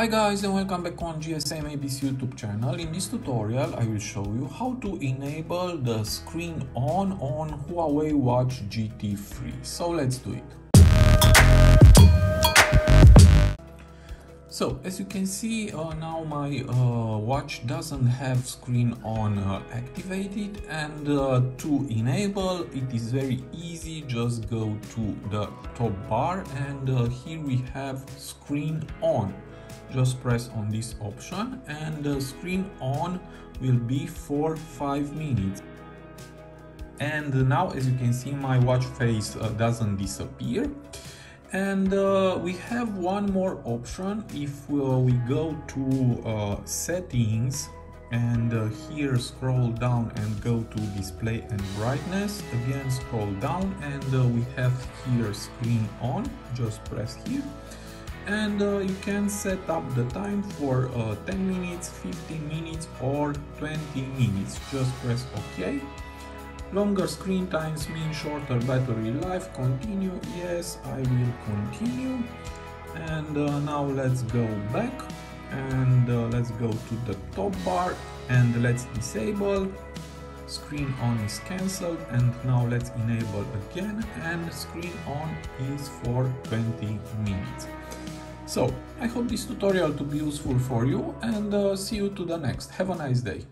Hi guys, and welcome back on GSM-ABC YouTube channel. In this tutorial I will show you how to enable the screen on Huawei Watch GT 3. So let's do it. So as you can see, now my watch doesn't have screen on activated, and to enable it is very easy. Just go to the top bar and here we have screen on. Just press on this option and the screen on will be for 5 minutes. And now as you can see, my watch face doesn't disappear. And we have one more option. If we go to settings and here scroll down and go to display and brightness, again scroll down and we have here screen on. Just press here. And you can set up the time for 10 minutes, 15 minutes or 20 minutes. Just press OK. Longer screen times mean shorter battery life. Continue. Yes, I will continue. And now let's go back and let's go to the top bar and let's disable. Screen on is cancelled, and now let's enable again, and screen on is for 20 minutes. So I hope this tutorial to be useful for you, and see you to the next. Have a nice day.